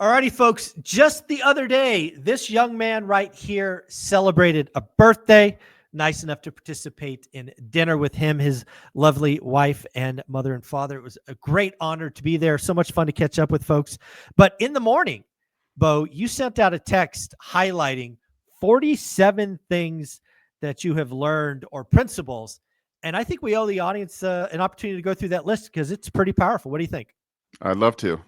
Alrighty, folks. Just the other day, this young man right here celebrated a birthday. Nice enough to participate in dinner with him, his lovely wife, and mother and father. It was a great honor to be there. So much fun to catch up with folks. But in the morning, Bo, you sent out a text highlighting 47 things that you have learned or principles. And I think we owe the audience an opportunity to go through that list because it's pretty powerful. What do you think? I'd love to.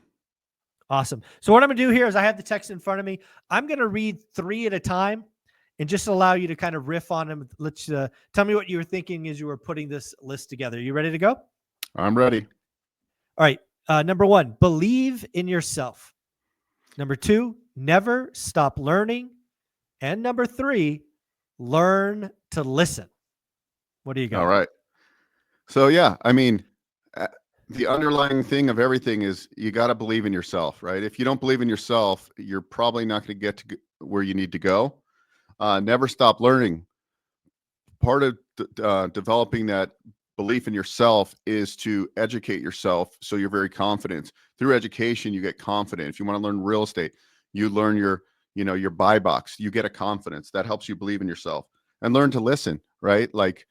Awesome. So what I'm going to do here is I have the text in front of me. I'm going to read 3 at a time and just allow you to kind of riff on them. Let's tell me what you were thinking as you were putting this list together. You ready to go? I'm ready. All right. Number 1, believe in yourself. Number 2, never stop learning. And number 3, learn to listen. What do you got? All right. So, yeah, I mean, the underlying thing of everything is you got to believe in yourself, right? If you don't believe in yourself, you're probably not going to get to where you need to go. Never stop learning. Part of developing that belief in yourself is to educate yourself so you're very confident. Through education, you get confident. If you want to learn real estate, you learn your buy box. You get a confidence. That helps you believe in yourself. And learn to listen, right? Like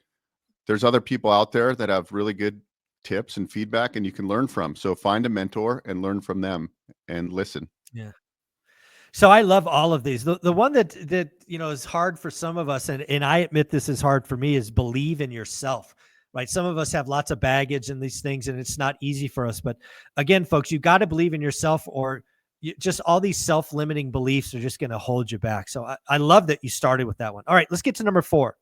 there's other people out there that have really good tips and feedback and you can learn from. So find a mentor and learn from them and listen. Yeah. So I love all of these. The one that is hard for some of us, and I admit this is hard for me, is believe in yourself, right? Some of us have lots of baggage in these things and it's not easy for us. But again, folks, you got to believe in yourself or just all these self-limiting beliefs are just going to hold you back. So I love that you started with that one. All right, let's get to number 4.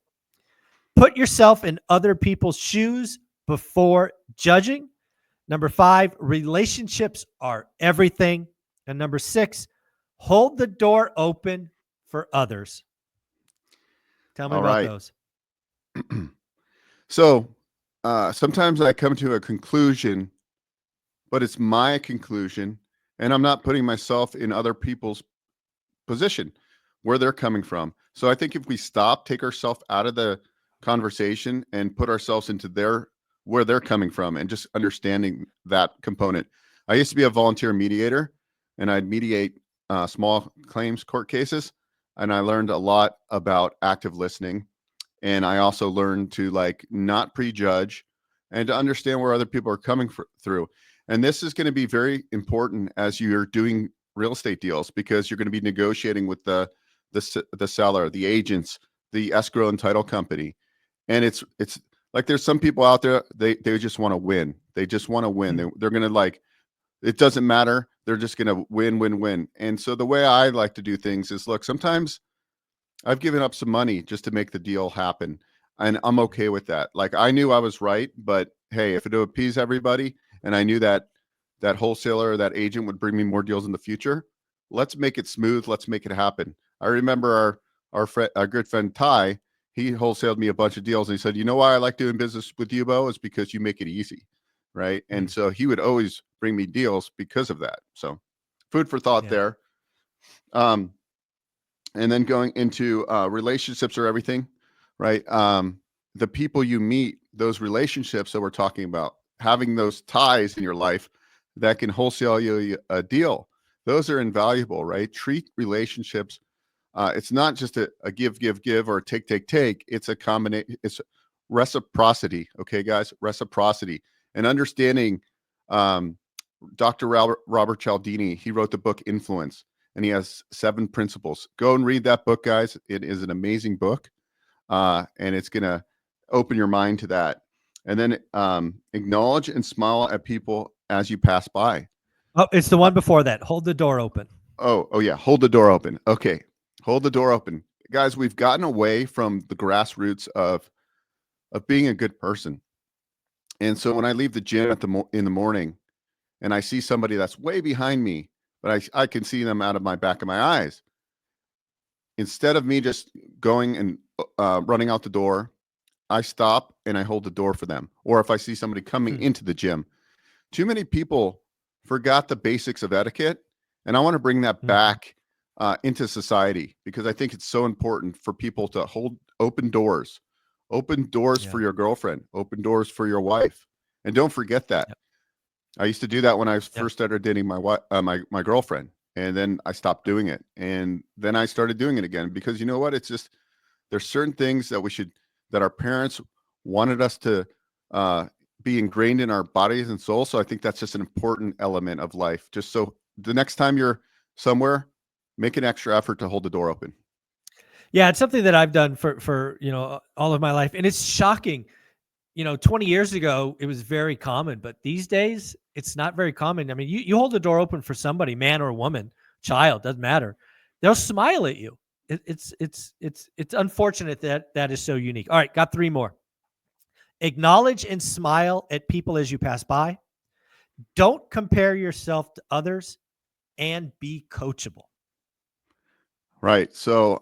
Put yourself in other people's shoes before judging. Number 5, relationships are everything. And number 6, hold the door open for others. Tell me about those. So sometimes I come to a conclusion, but it's my conclusion, and I'm not putting myself in other people's position, where they're coming from. So I think if we stop, take ourselves out of the conversation and put ourselves into where they're coming from and just understanding that component. I used to be a volunteer mediator and I'd mediate small claims court cases. And I learned a lot about active listening. And I also learned to not prejudge and to understand where other people are coming through. And this is going to be very important as you're doing real estate deals because you're going to be negotiating with the seller, the agents, the escrow and title company. And it's like there's some people out there, they just want to win. They just want to win. They're going to it doesn't matter. They're just going to win. And so the way I like to do things is, look, sometimes I've given up some money just to make the deal happen. And I'm okay with that. Like I knew I was right, but hey, if it would appease everybody and I knew that wholesaler or that agent would bring me more deals in the future, let's make it smooth. Let's make it happen. I remember our good friend Ty, he wholesaled me a bunch of deals and he said, you know why I like doing business with you, Bo? Is because you make it easy. Right. And so he would always bring me deals because of that. So food for thought there. And then going into relationships or everything, right? The people you meet, those relationships that we're talking about, having those ties in your life that can wholesale you a deal, those are invaluable, right? Treat relationships. It's not just a give or a take. It's a combination. It's reciprocity. Okay, guys, reciprocity. And understanding Dr. Robert Cialdini, he wrote the book Influence, and he has 7 principles. Go and read that book, guys. It is an amazing book, and it's going to open your mind to that. And then acknowledge and smile at people as you pass by. Oh, it's the one before that. Hold the door open. Oh yeah. Hold the door open. Okay. Hold the door open. Guys, we've gotten away from the grassroots of being a good person. And so when I leave the gym in the morning and I see somebody that's way behind me, but I can see them out of my back of my eyes, instead of me just going and running out the door, I stop and I hold the door for them. Or if I see somebody coming into the gym, too many people forgot the basics of etiquette. And I want to bring that back into society because I think it's so important for people to hold open doors for your girlfriend, open doors for your wife. And don't forget that. I used to do that when I first started dating my wife, my girlfriend. And then I stopped doing it. And then I started doing it again, because you know what? It's just, there's certain things that our parents wanted us to be ingrained in our bodies and souls. So I think that's just an important element of life. Just so the next time you're somewhere, make an extra effort to hold the door open. Yeah, it's something that I've done for all of my life, and it's shocking. 20 years ago, it was very common, but these days it's not very common. I mean, you hold the door open for somebody, man or woman, child, doesn't matter. They'll smile at you. It's unfortunate that that is so unique. All right, got 3 more. Acknowledge and smile at people as you pass by. Don't compare yourself to others, and be coachable. Right. So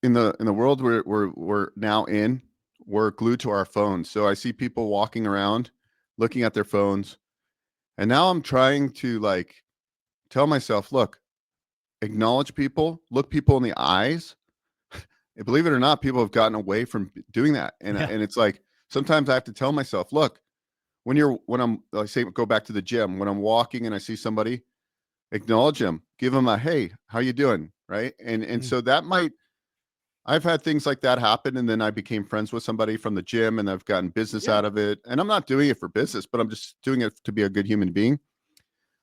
in the world we're now in, we're glued to our phones. So I see people walking around looking at their phones, and now I'm trying to like tell myself, look, acknowledge people, look people in the eyes. And believe it or not, people have gotten away from doing that. Yeah. And it's like, sometimes I have to tell myself, look, when I'm, like, say, go back to the gym, when I'm walking and I see somebody, acknowledge them, give them a, hey, how you doing? Right. And Mm. so I've had things like that happen. And then I became friends with somebody from the gym, and I've gotten business Yeah. out of it. And I'm not doing it for business, but I'm just doing it to be a good human being.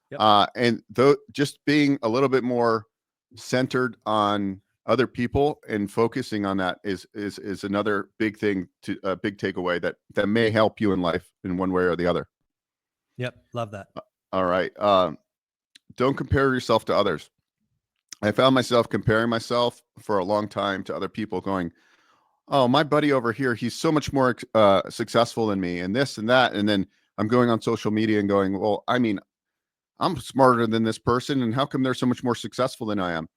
Yep. And though, just being a little bit more centered on other people and focusing on that is another big thing, to a big takeaway that may help you in life in one way or the other. Yep. Love that. All right. Don't compare yourself to others. I found myself comparing myself for a long time to other people, going, oh, my buddy over here, he's so much more successful than me, and this and that. And then I'm going on social media and going, well, I mean, I'm smarter than this person, and how come they're so much more successful than I am?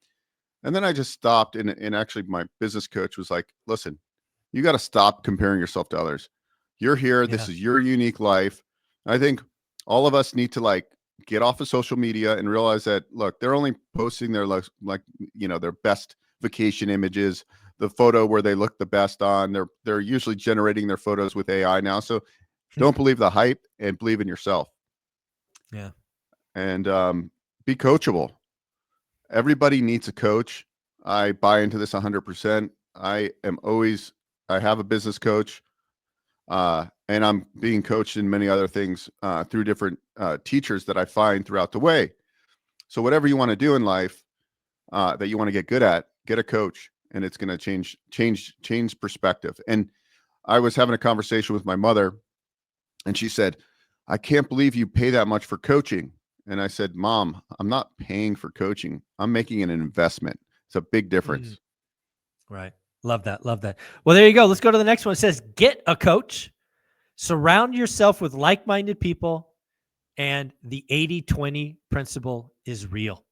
And then I just stopped, and actually my business coach was like, listen, you got to stop comparing yourself to others. You're here. This Yeah. is your unique life. I think all of us need to like get off of social media and realize that, look, they're only posting their their best vacation images, the photo where they look the best on. They're usually generating their photos with AI now. So don't believe the hype, and believe in yourself. Yeah. And be coachable. Everybody needs a coach. I buy into this 100%. I have a business coach, and I'm being coached in many other things through different teachers that I find throughout the way. So whatever you want to do in life that you want to get good at, get a coach, and it's going to change perspective. And I was having a conversation with my mother, and she said, I can't believe you pay that much for coaching. And I said, Mom, I'm not paying for coaching. I'm making an investment. It's a big difference. Right. Love that. Love that. Well, there you go. Let's go to the next one. It says, get a coach, surround yourself with like-minded people, and the 80-20 principle is real.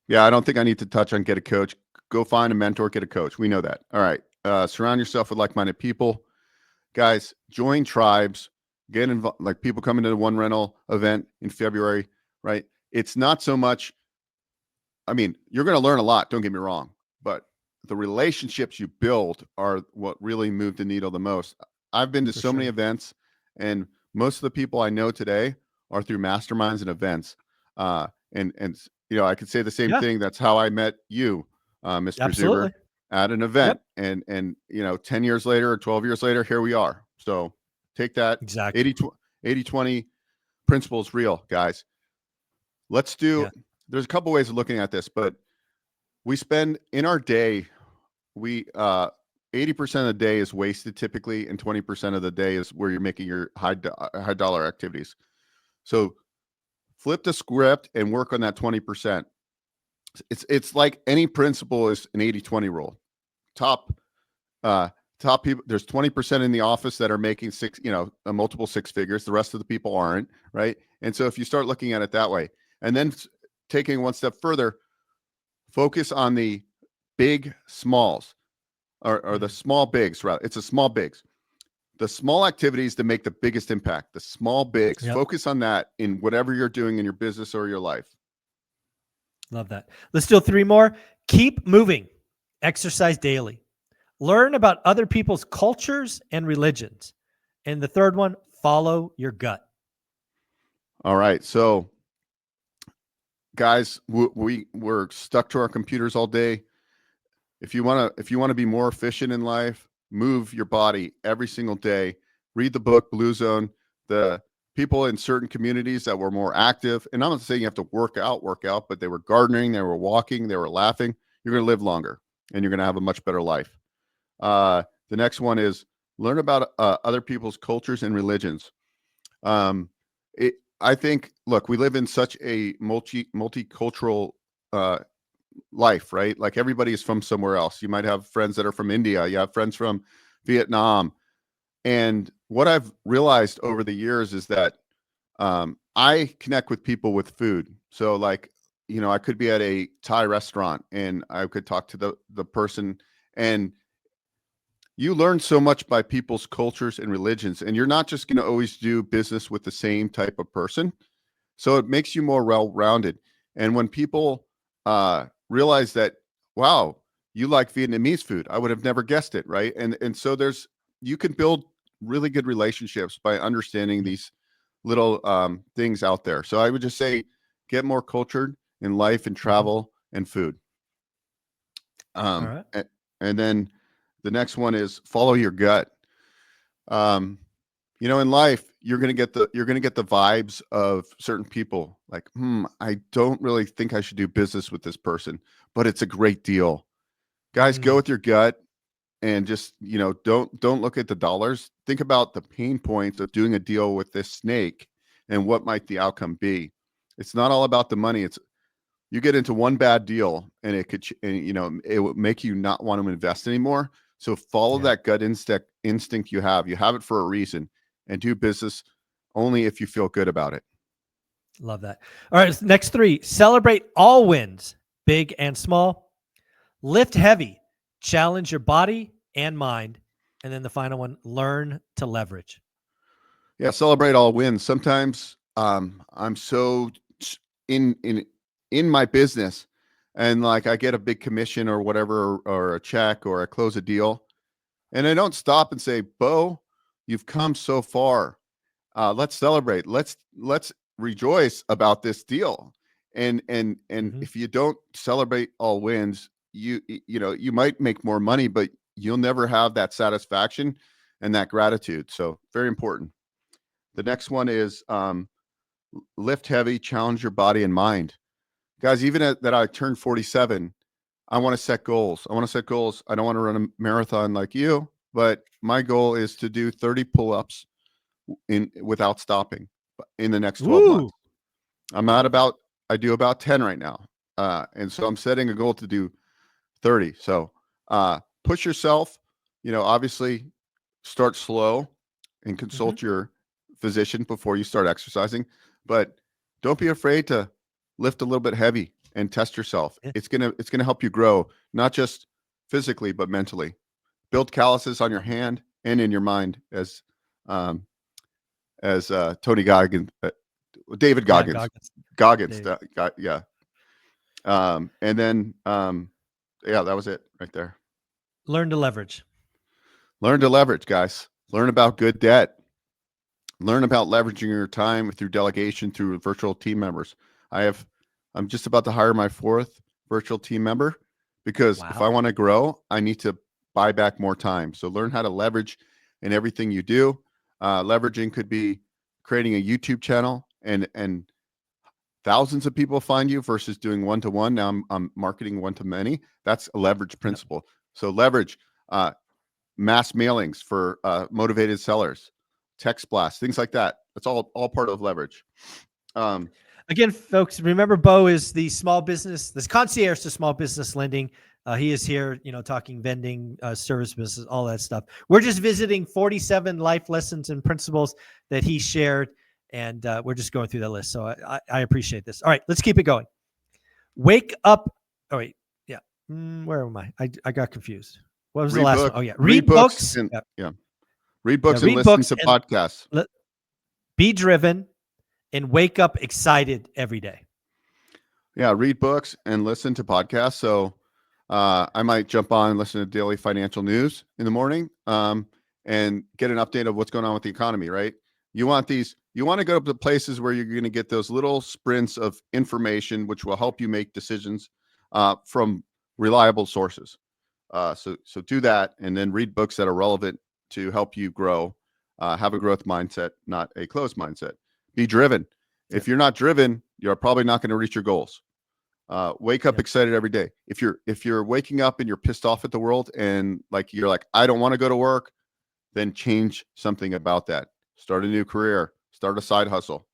Yeah, I don't think I need to touch on get a coach. Go find a mentor, get a coach. We know that. All right. Surround yourself with like-minded people. Guys, join tribes. Get involved. Like, people coming to the One Rental event in February, right? It's not so much, I mean, you're going to learn a lot, don't get me wrong, but the relationships you build are what really move the needle the most. I've been to For so many sure. events, and most of the people I know today are through masterminds and events. And I could say the same Yeah, thing. That's how I met you, Mr. Zuber, absolutely. at an event. Yep. And 10 years later or 12 years later, here we are. So take that. Exactly. 80-20 principle is real, guys. Let's do, Yeah. there's a couple ways of looking at this, but we spend in our day, 80% of the day is wasted typically, and 20% of the day is where you're making your high dollar activities. So flip the script and work on that 20%. It's like any principle is an 80-20 rule. Top people, there's 20% in the office that are making a multiple six figures. The rest of the people aren't, right? And so if you start looking at it that way, and then taking one step further, focus on the big smalls, or the small bigs, rather. It's the small bigs. The small activities that make the biggest impact, the small bigs. Yep. Focus on that in whatever you're doing in your business or your life. Love that. Let's do 3 more. Keep moving. Exercise daily. Learn about other people's cultures and religions. And the third one, follow your gut. All right. So guys, we're stuck to our computers all day. If you want to be more efficient in life, move your body every single day. Read the book Blue Zone. The people in certain communities that were more active, and I'm not saying you have to work out, but they were gardening, they were walking, they were laughing. You're going to live longer, and you're going to have a much better life. The next one is learn about other people's cultures and religions. I think, look, we live in such a multicultural life, right? Like everybody is from somewhere else. You might have friends that are from India. You have friends from Vietnam. And what I've realized over the years is that I connect with people with food. So like, I could be at a Thai restaurant and I could talk to the person, and you learn so much by people's cultures and religions, and you're not just going to always do business with the same type of person. So it makes you more well-rounded. And when people realize that, wow, you like Vietnamese food, I would have never guessed it, right? And so you can build really good relationships by understanding these little things out there. So I would just say, get more cultured in life and travel and food. All right. And then the next one is follow your gut. In life, you're gonna get the vibes of certain people. Like, I don't really think I should do business with this person, but it's a great deal. Guys, go with your gut and just don't look at the dollars. Think about the pain points of doing a deal with this snake and what might the outcome be. It's not all about the money. It's you get into one bad deal and it would make you not want to invest anymore. So follow that gut instinct you have. You have it for a reason, and do business only if you feel good about it. Love that. All right, next 3. Celebrate all wins, big and small. Lift heavy, challenge your body and mind. And then the final one, learn to leverage. Yeah, celebrate all wins. Sometimes I'm so in my business, and like I get a big commission or whatever, or a check, or I close a deal, and I don't stop and say, Bo, you've come so far. Let's celebrate. Let's rejoice about this deal. And if you don't celebrate all wins, you might make more money, but you'll never have that satisfaction and that gratitude. So very important. The next one is lift heavy, challenge your body and mind. Guys, even that I turned 47, I want to set goals. I don't want to run a marathon like you, but my goal is to do 30 pull-ups without stopping in the next 12 months. I do about 10 right now. And so I'm setting a goal to do 30. So push yourself, obviously start slow and consult your physician before you start exercising, but don't be afraid to lift a little bit heavy and test yourself. Yeah. It's going to help you grow, not just physically, but mentally. Build calluses on your hand and in your mind, as Tony Goggins, David Goggins, yeah. And then, that was it right there. Learn to leverage. Learn to leverage, guys. Learn about good debt. Learn about leveraging your time through delegation through virtual team members. I'm just about to hire my 4th virtual team member, because if I want to grow, I need to buy back more time. So learn how to leverage in everything you do. Leveraging could be creating a YouTube channel and thousands of people find you versus doing one-to-one. Now I'm marketing one-to-many. That's a leverage principle. Yep. So leverage mass mailings for motivated sellers, text blasts, things like that. That's all part of leverage. Again, folks, remember Bo is the concierge to small business lending. He is here, talking vending, service business, all that stuff. We're just visiting 47 life lessons and principles that he shared, and we're just going through that list. So I appreciate this. All right, let's keep it going. Wake up. Oh, wait. Yeah. Where am I? I got confused. What was the last one? Oh, yeah. Read books. Read books and listen to podcasts. Be driven and wake up excited every day. Yeah, read books and listen to podcasts. So I might jump on and listen to daily financial news in the morning and get an update of what's going on with the economy, right? You want these You want to go to places where you're going to get those little sprints of information, which will help you make decisions from reliable sources. So do that, and then read books that are relevant to help you grow. Have a growth mindset, not a closed mindset. Be driven. If you're not driven, you're probably not going to reach your goals. Wake up excited every day. If you're waking up and you're pissed off at the world and you're like, I don't want to go to work, then change something about that. Start a new career. Start a side hustle.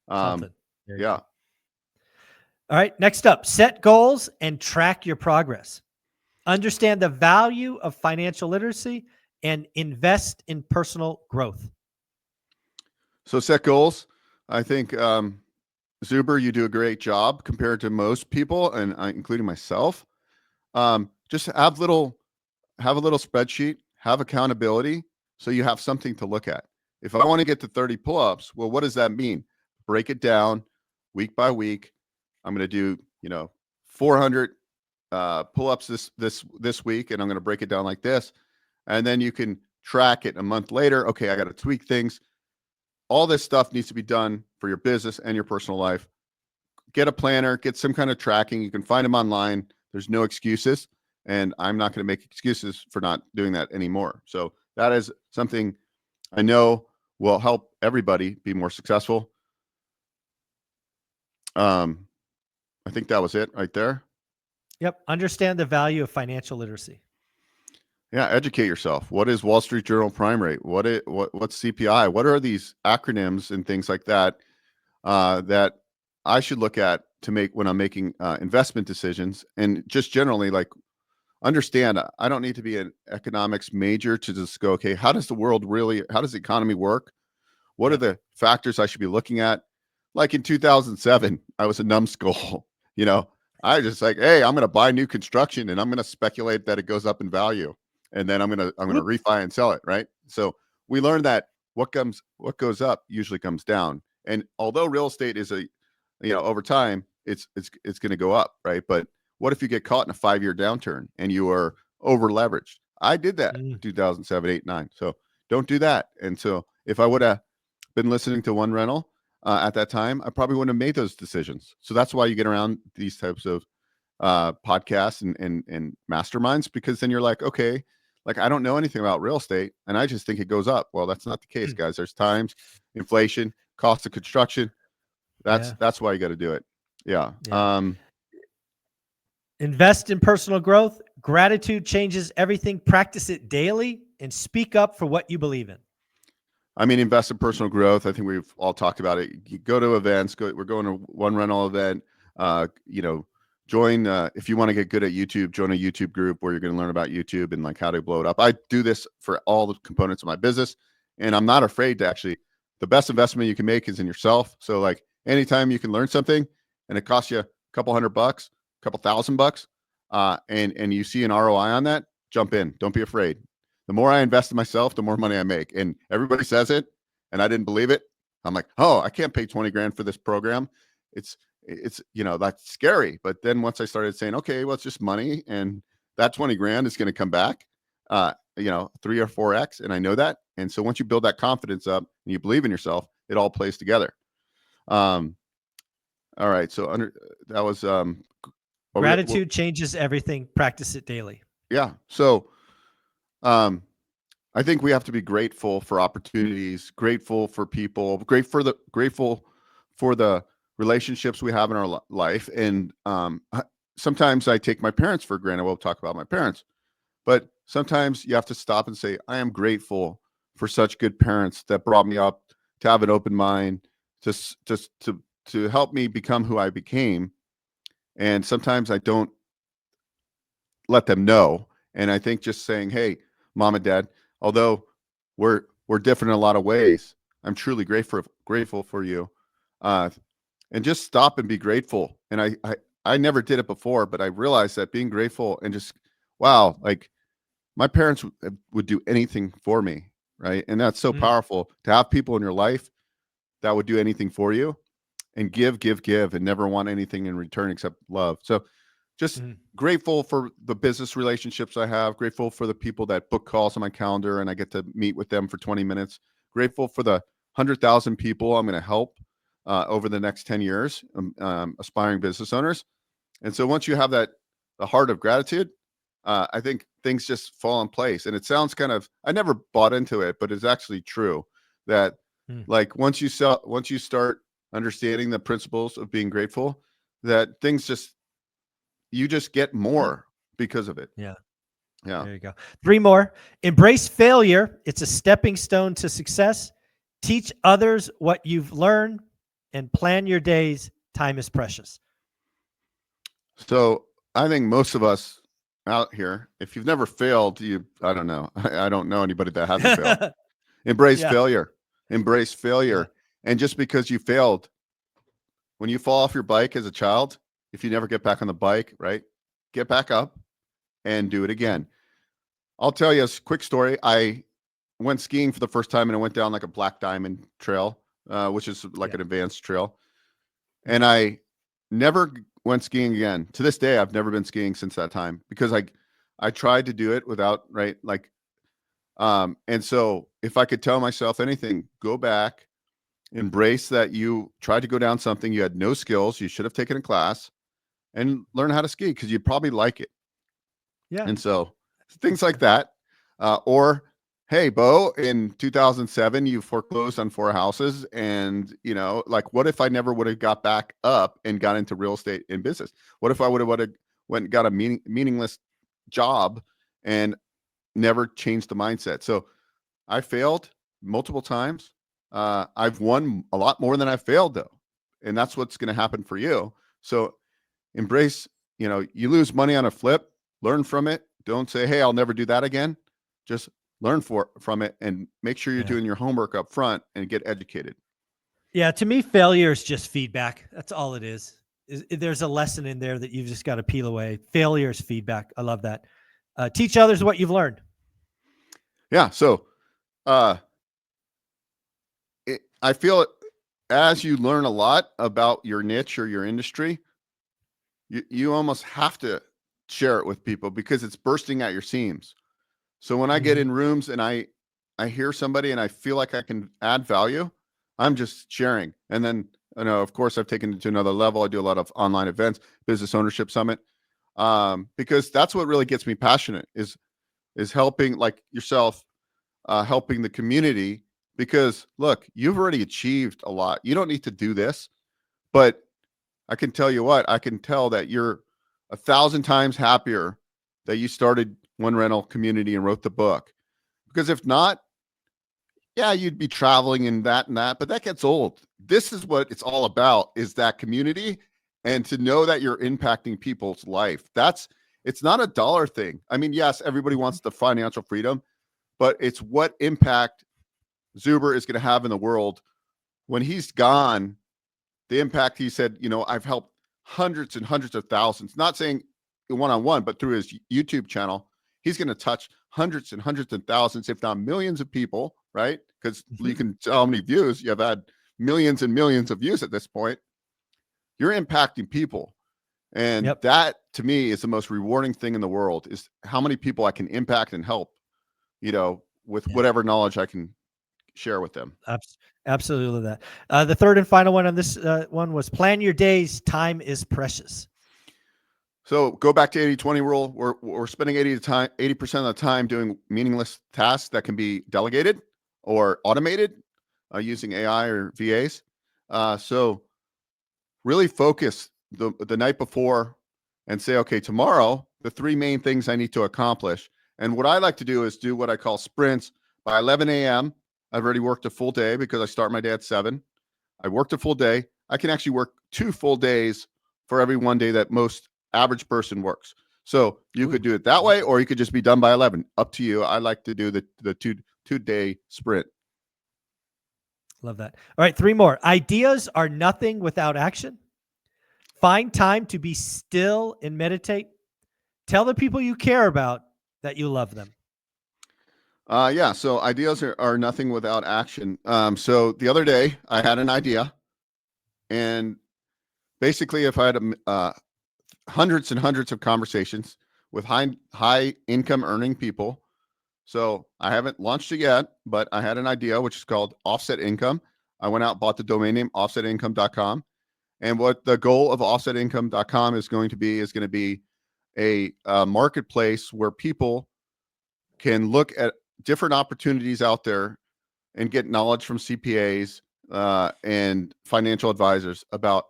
Something. There you Yeah. go. All right. Next up, set goals and track your progress. Understand the value of financial literacy and invest in personal growth. So set goals. I think Zuber, you do a great job compared to most people, and including myself. Just have a little spreadsheet, have accountability, so you have something to look at. If I want to get to 30 pull-ups, well, what does that mean? Break it down week by week. I'm going to do 400 pull-ups this week, and I'm going to break it down like this, and then you can track it a month later. Okay, I got to tweak things. All this stuff needs to be done for your business and your personal life. Get a planner, get some kind of tracking. You can find them online. There's no excuses, and I'm not going to make excuses for not doing that anymore. So that is something I know will help everybody be more successful. I think that was it right there. Yep. Understand the value of financial literacy. Yeah, educate yourself. What is Wall Street Journal prime rate? What's CPI? What are these acronyms and things like that that I should look at to make when I'm making investment decisions? And just generally, understand, I don't need to be an economics major to just go, okay, how does the economy work? What are the factors I should be looking at? Like in 2007, I was a numbskull. I just hey, I'm going to buy new construction and I'm going to speculate that it goes up in value, and then I'm going to refi and sell it, right? So we learned that what goes up usually comes down. And although real estate is over time, it's going to go up, right? But what if you get caught in a 5-year downturn and you are over leveraged? I did that in 2007, 8, 9. So don't do that. And so if I would have been listening to One Rental at that time, I probably wouldn't have made those decisions. So that's why you get around these types of podcasts and masterminds, because then you're like, okay, I don't know anything about real estate and I just think it goes up. Well, that's not the case, guys. There's times, inflation, cost of construction. That's why you got to do it. Yeah. Invest in personal growth. Gratitude changes everything. Practice it daily and speak up for what you believe in. I mean, invest in personal growth. I think we've all talked about it. You go to events. We're going to One Rental event. Join if you want to get good at YouTube. Join a YouTube group where you're going to learn about YouTube and how to blow it up. I do this for all the components of my business, and I'm not afraid to actually. The best investment you can make is in yourself. So anytime you can learn something, and it costs you a couple $100, a couple $1,000, and you see an ROI on that, jump in. Don't be afraid. The more I invest in myself, the more money I make. And everybody says it, and I didn't believe it. I'm like, oh, I can't pay 20 grand for this program. It's that's scary. But then once I started saying, okay, well, it's just money, and that 20 grand is going to come back, 3 or 4x, and I know that. And so once you build that confidence up and you believe in yourself, it all plays together. All right. So that was gratitude changes everything. Practice it daily. Yeah. So I think we have to be grateful for opportunities, grateful for people, grateful for the relationships we have in our life. And sometimes I take my parents for granted. We'll talk about my parents, but sometimes you have to stop and say, I am grateful for such good parents that brought me up, to have an open mind, to help me become who I became. And sometimes I don't let them know. And I think just saying, hey, mom and dad, although we're different in a lot of ways, I'm truly grateful for you. And just stop and be grateful. And I never did it before, but I realized that being grateful and just, wow, my parents would do anything for me, right? And that's so powerful to have people in your life that would do anything for you and give, and never want anything in return except love. So just grateful for the business relationships I have, grateful for the people that book calls on my calendar and I get to meet with them for 20 minutes, grateful for the 100,000 people I'm going to help over the next 10 years, aspiring business owners. And so once you have the heart of gratitude, I think things just fall in place. And it sounds I never bought into it, but it's actually true that like once you start understanding the principles of being grateful, that you just get more because of it. Yeah. Yeah. There you go. 3 more. Embrace failure. It's a stepping stone to success. Teach others what you've learned and plan your days. Time is precious. So I think most of us out here, if you've never failed, I don't know. I don't know anybody that hasn't failed. Embrace Yeah. failure. Embrace failure. Yeah. And just because you failed, when you fall off your bike as a child, if you never get back on the bike, right? Get back up and do it again. I'll tell you a quick story. I went skiing for the first time and I went down like a black diamond trail, which is like an advanced trail. And I never went skiing again. To this day, I've never been skiing since that time because I tried to do it without, right? Like, and so if I could tell myself anything, go back, embrace that you tried to go down something, you had no skills, you should have taken a class and learn how to ski because you'd probably like it. Yeah. And so things like that. Or, hey, Bo, in 2007, you foreclosed on 4 houses. And, like, what if I never would have got back up and got into real estate and business? What if I would have went and got a meaningless job and never changed the mindset? So I failed multiple times. I've won a lot more than I failed, though. And that's what's going to happen for you. So embrace, you lose money on a flip, learn from it. Don't say, hey, I'll never do that again. Just learn from it and make sure you're doing your homework up front and get educated. Yeah. To me, failure is just feedback. That's all it is. There's a lesson in there that you've just got to peel away. Failure is feedback. I love that. Teach others what you've learned. Yeah. So I feel as you learn a lot about your niche or your industry, you almost have to share it with people because it's bursting at your seams. So when I get in rooms and I hear somebody and I feel like I can add value, I'm just sharing. And then, of course, I've taken it to another level. I do a lot of online events, Business Ownership Summit, because that's what really gets me passionate is helping, like yourself, helping the community. Because look, you've already achieved a lot. You don't need to do this, but I can tell you what, I can tell that you're 1,000 times happier that you started One Rental Community and wrote the book. Because if not, yeah, you'd be traveling and that, but that gets old. This is what it's all about, is that community and to know that you're impacting people's life. It's not a dollar thing. I mean, yes, everybody wants the financial freedom, but it's what impact Zuber is going to have in the world when he's gone. The impact, he said, I've helped hundreds and hundreds of thousands, not saying one-on-one, but through his YouTube channel, he's going to touch hundreds and hundreds of thousands, if not millions of people, right? Because you can tell how many views you've had, millions and millions of views at this point. You're impacting people. And that to me is the most rewarding thing in the world, is how many people I can impact and help, with whatever knowledge I can share with them. Absolutely that. The third and final one on this one was plan your days. Time is precious. So go back to 80-20 rule. We're spending 80% of the time doing meaningless tasks that can be delegated or automated using AI or VAs. So really focus the night before and say, okay, tomorrow, the 3 main things I need to accomplish. And what I like to do is do what I call sprints. By 11 a.m., I've already worked a full day because I start my day at 7. I worked a full day. I can actually work 2 full days for every 1 day that most average person works. So you could do it that way, or you could just be done by 11. Up to you. I like to do the two-day sprint. Love that. All right, 3 more. Ideas are nothing without action. Find time to be still and meditate. Tell the people you care about that you love them. So ideas are nothing without action. So the other day I had an idea, and basically if I had hundreds and hundreds of conversations with high income earning people, So I haven't launched it yet, but I had an idea, which is called offset income. I went out, bought the domain name offsetincome.com. And what the goal of offsetincome.com is going to be a marketplace where people can look at different opportunities out there and get knowledge from CPAs and financial advisors about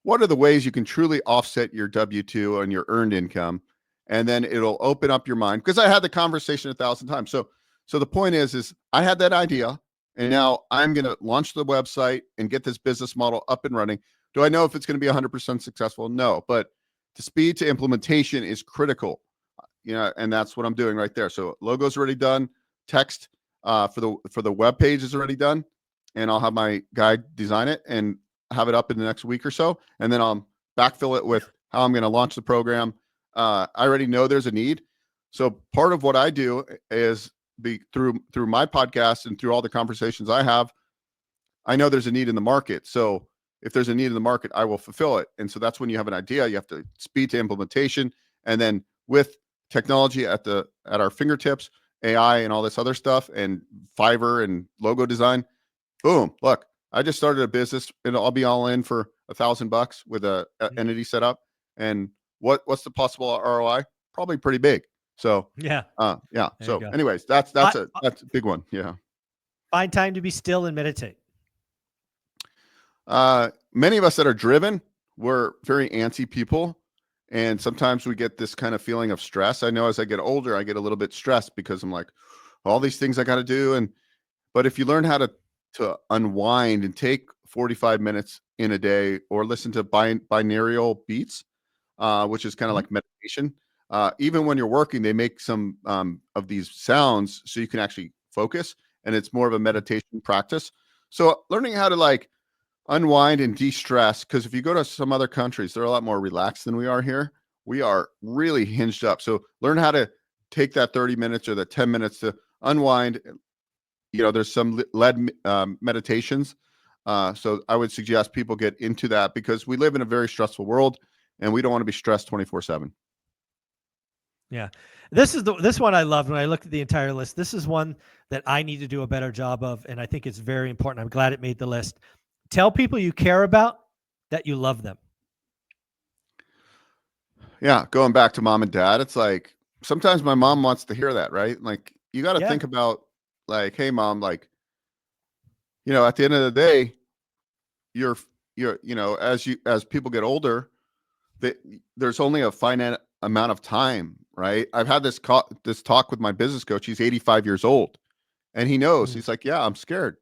what are the ways you can truly offset your W-2 and your earned income. And then it'll open up your mind, because I had the conversation 1,000 times. So the point is I had that idea, and now I'm going to launch the website and get this business model up and running. Do I know if it's going to be 100% successful? No, but the speed to implementation is critical. And that's what I'm doing right there. So logo's already done. Text for the web page is already done, and I'll have my guy design it and have it up in the next week or so, and then I'll backfill it with how I'm going to launch the program. I already know there's a need, so part of what I do is through my podcast and through all the conversations I have, I know there's a need in the market. So if there's a need in the market, I will fulfill it. And so that's when you have an idea, you have to speed to implementation, and then with technology at our fingertips, AI and all this other stuff, and Fiverr and logo design, boom, look, I just started a business, and I'll be all in for $1,000 with a entity set up. And what's the possible ROI? Probably pretty big. So Yeah. yeah. There So you go. anyways, that's a big one. Yeah. Find time to be still and meditate. Many of us that are driven, we're very antsy people. And sometimes we get this kind of feeling of stress. I know as I get older, I get a little bit stressed because I'm like, all these things I got to do. But if you learn how to unwind and take 45 minutes in a day, or listen to binaural beats, which is kind of like meditation. Even when you're working, they make some of these sounds so you can actually focus, and it's more of a meditation practice. So learning how to like unwind and de-stress, because if you go to some other countries, they're a lot more relaxed than we are here. We are really hinged up. So learn how to take that 30 minutes or the 10 minutes to unwind. There's some led meditations. So I would suggest people get into that, because we live in a very stressful world, and we don't want to be stressed 24/7. Yeah. This one I love. When I looked at the entire list, this is one that I need to do a better job of, and I think it's very important. I'm glad it made the list. Tell people you care about that you love them. Yeah, going back to mom and dad, it's like sometimes my mom wants to hear that, right? Like, you got to think about, like, hey mom, like, at the end of the day, you're as people get older, there's only a finite amount of time, right? I've had this talk with my business coach. He's 85 years old, and he knows. He's like, yeah, I'm scared,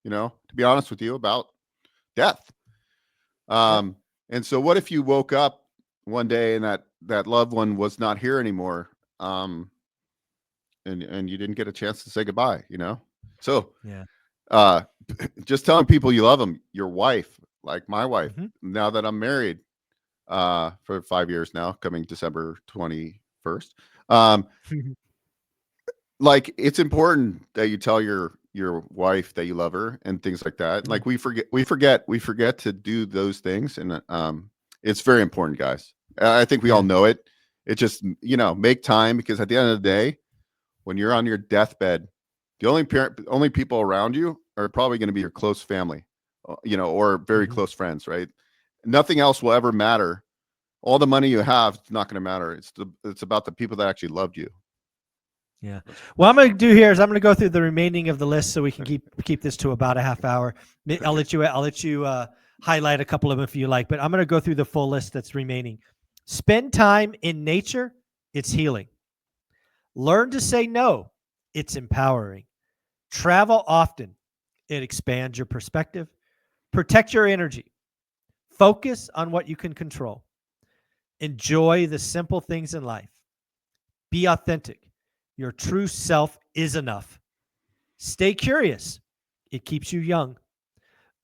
to be honest with you, about death. And so what if you woke up one day and that loved one was not here anymore, and you didn't get a chance to say goodbye, So just telling people you love them. Your wife, like my wife, now that I'm married for 5 years now, coming December 21st. Like, it's important that you tell your wife that you love her and things like that. Like, we forget to do those things, and it's very important, guys. I think we all know it. It just, make time, because at the end of the day, when you're on your deathbed, the only people around you are probably going to be your close family, or very close friends, right? Nothing else will ever matter. All the money you have, it's not going to matter. It's about the people that actually loved you. Yeah. What I'm going to do here is I'm going to go through the remaining of the list so we can keep this to about a half hour. I'll let you highlight a couple of them if you like, but I'm going to go through the full list that's remaining. Spend time in nature. It's healing. Learn to say no. It's empowering. Travel often. It expands your perspective. Protect your energy. Focus on what you can control. Enjoy the simple things in life. Be authentic. Your true self is enough. Stay curious. It keeps you young.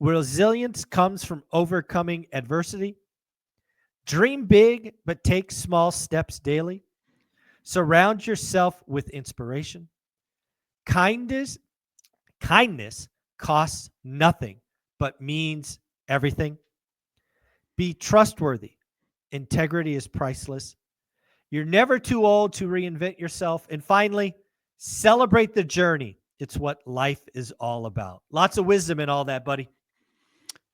Resilience comes from overcoming adversity. Dream big, but take small steps daily. Surround yourself with inspiration. Kindness costs nothing, but means everything. Be trustworthy. Integrity is priceless. You're never too old to reinvent yourself. And finally, Celebrate the journey. It's what life is all about. Lots of wisdom in all that, buddy.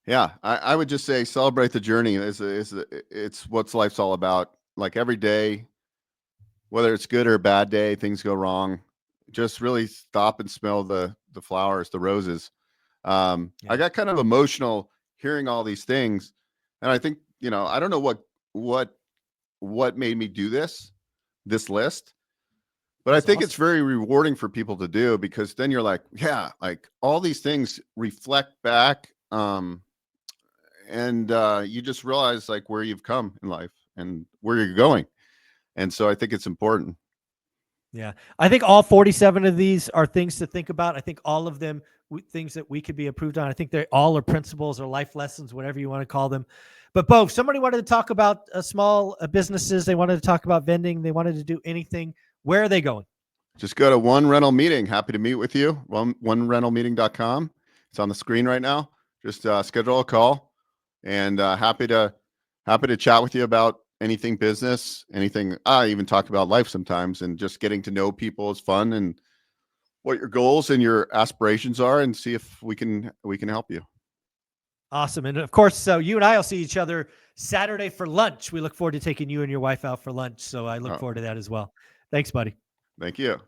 Yeah, I would just say celebrate the journey. It's what life's all about. Like every day, whether it's good or a bad day, things go wrong. Just really stop and smell the flowers, the roses. I got kind of emotional hearing all these things, and I think I don't know what made me do this list, but I That's think it's awesome. very rewarding for people to do, because then you're like, yeah, like all these things reflect back. And you just realize like where you've come in life and where you're going. And so I think it's important. Yeah. I think all 47 of these are things to think about. I think all of them things that we could be improved on. I think they all are principles or life lessons, whatever you want to call them. But Bo, if somebody wanted to talk about small businesses, they wanted to talk about vending, they wanted to do anything, where are they going? Just go to One Rental Meeting. Happy to meet with you. OneRentalMeeting.com. It's on the screen right now. Just schedule a call, and happy to chat with you about anything business, anything. I even talk about life sometimes, and just getting to know people is fun, and what your goals and your aspirations are, and see if we can help you. Awesome. And of course, so you and I will see each other Saturday for lunch. We look forward to taking you and your wife out for lunch. So I look forward to that as well. Thanks, buddy. Thank you.